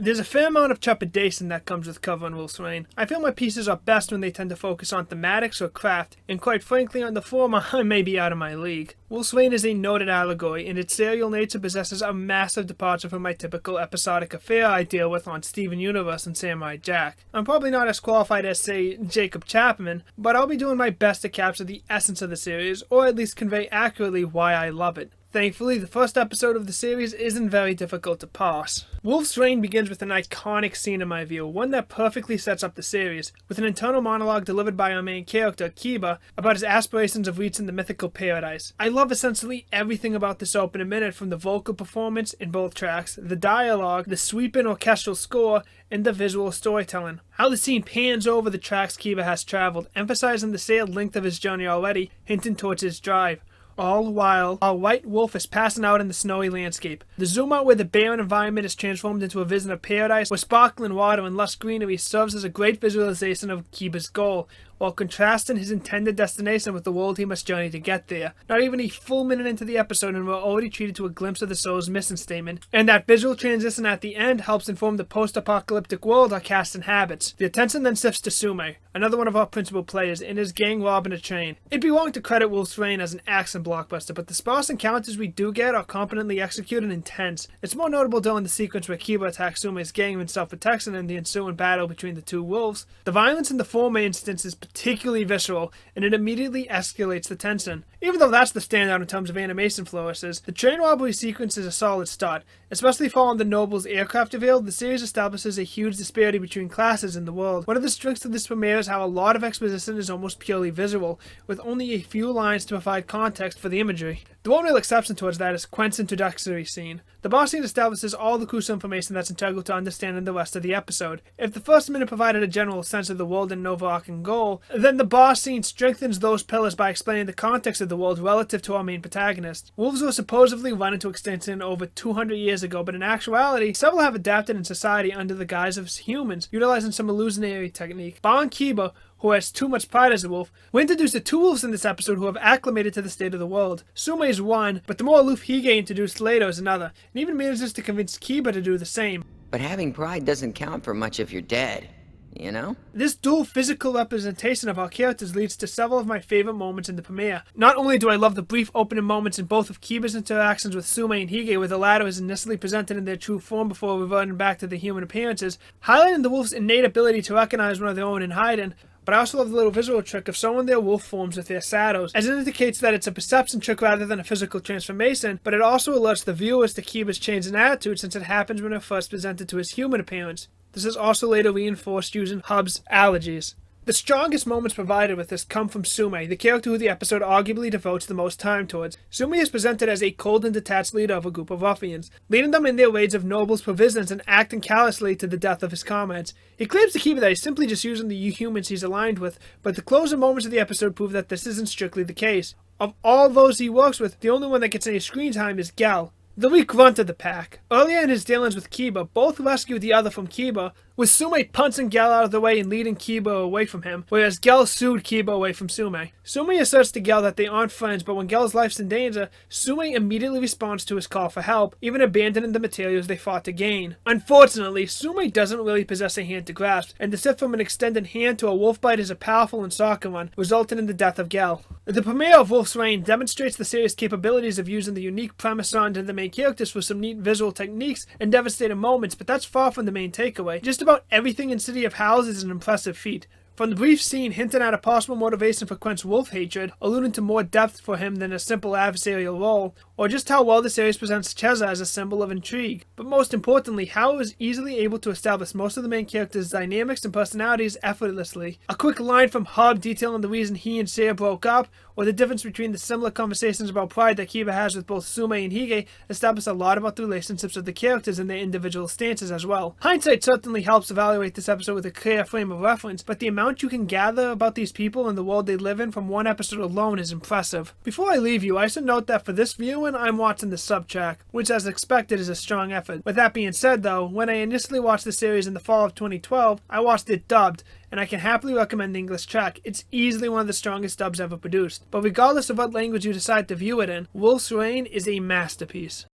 There's a fair amount of trepidation that comes with covering Wolf's Rain. I feel my pieces are best when they tend to focus on thematics or craft, and quite frankly on the former I may be out of my league. Wolf's Rain is a noted allegory, and its serial nature possesses a massive departure from my typical episodic affair I deal with on Steven Universe and Samurai Jack. I'm probably not as qualified as, say, Jacob Chapman, but I'll be doing my best to capture the essence of the series, or at least convey accurately why I love it. Thankfully, the first episode of the series isn't very difficult to parse. Wolf's Rain begins with an iconic scene in my view, one that perfectly sets up the series, with an internal monologue delivered by our main character, Kiba, about his aspirations of reaching the mythical paradise. I love essentially everything about this opening minute, from the vocal performance in both tracks, the dialogue, the sweeping orchestral score, and the visual storytelling. How the scene pans over the tracks Kiba has traveled, emphasizing the sailed length of his journey already, hinting towards his drive. All while our white wolf is passing out in the snowy landscape. The zoom out where the barren environment is transformed into a vision of paradise where sparkling water and lush greenery serves as a great visualization of Kiba's goal, while contrasting his intended destination with the world he must journey to get there. Not even a full minute into the episode and we're already treated to a glimpse of the soul's mission statement, and that visual transition at the end helps inform the post-apocalyptic world our cast inhabits. The attention then shifts to Sume, another one of our principal players, and his gang robbing a train. It'd be wrong to credit Wolf's Rain as an action blockbuster, but the sparse encounters we do get are competently executed and intense. It's more notable during the sequence where Kiba attacks Sume's gang in self-protection and the ensuing battle between the two wolves. The violence in the former instance is particularly visceral, and it immediately escalates the tension. Even though that's the standout in terms of animation flourishes, the train robbery sequence is a solid start. Especially following the Noble's aircraft reveal, the series establishes a huge disparity between classes in the world. One of the strengths of this premiere is how a lot of exposition is almost purely visual, with only a few lines to provide context for the imagery. The one real exception towards that is Quent's introductory scene. The boss scene establishes all the crucial information that's integral to understanding the rest of the episode. If the first minute provided a general sense of the world and overarching goal, then the boss scene strengthens those pillars by explaining the context of the world relative to our main protagonist. Wolves were supposedly run into extinction over 200 years ago, but in actuality, several have adapted in society under the guise of humans, utilizing some illusionary technique. Ba and Kiba, who has too much pride as a wolf, we introduced the two wolves in this episode who have acclimated to the state of the world. Sume is one, but the more aloof Hige introduced later is another, and even manages to convince Kiba to do the same. But having pride doesn't count for much if you're dead, you know? This dual physical representation of our characters leads to several of my favorite moments in the premiere. Not only do I love the brief opening moments in both of Kiba's interactions with Sume and Hige, where the latter is initially presented in their true form before reverting back to their human appearances, highlighting the wolf's innate ability to recognize one of their own and hiding, but I also love the little visual trick of showing their wolf forms with their shadows, as it indicates that it's a perception trick rather than a physical transformation, but it also alerts the viewers to Kiba's change in attitude since it happens when it first presented to his human appearance. This is also later reinforced using Hub's allergies. The strongest moments provided with this come from Sume, the character who the episode arguably devotes the most time towards. Sume is presented as a cold and detached leader of a group of ruffians, leading them in their raids of nobles' provisions and acting callously to the death of his comrades. He claims to Kiba that he's simply just using the humans he's aligned with, but the closing moments of the episode prove that this isn't strictly the case. Of all those he works with, the only one that gets any screen time is Gel, the weak grunt of the pack. Earlier in his dealings with Kiba, both rescue the other from Kiba, with Sume punching Gel out of the way and leading Kiba away from him, whereas Gel sued Kiba away from Sume. Sume asserts to Gel that they aren't friends, but when Gel's life's in danger, Sume immediately responds to his call for help, even abandoning the materials they fought to gain. Unfortunately, Sume doesn't really possess a hand to grasp, and the shift from an extended hand to a wolf bite is a powerful and shocking one, resulting in the death of Gel. The premiere of Wolf's Rain demonstrates the series' capabilities of using the unique premise on to the main characters for some neat visual techniques and devastating moments, but that's far from the main takeaway. Just about everything in City of Howls is an impressive feat. From the brief scene hinting at a possible motivation for Quent's wolf hatred, alluding to more depth for him than a simple adversarial role, or just how well the series presents Cheza as a symbol of intrigue. But most importantly, how it was easily able to establish most of the main characters' dynamics and personalities effortlessly. A quick line from Hub detailing the reason he and Seiya broke up, or the difference between the similar conversations about pride that Kiba has with both Sume and Hige, establish a lot about the relationships of the characters and their individual stances as well. Hindsight certainly helps evaluate this episode with a clear frame of reference, but the amount you can gather about these people and the world they live in from one episode alone is impressive. Before I leave you, I should note that for this viewing, I'm watching the subtrack, which as expected is a strong effort. With that being said though, when I initially watched the series in the fall of 2012, I watched it dubbed, and I can happily recommend the English track. It's easily one of the strongest dubs ever produced. But regardless of what language you decide to view it in, Wolf's Rain is a masterpiece.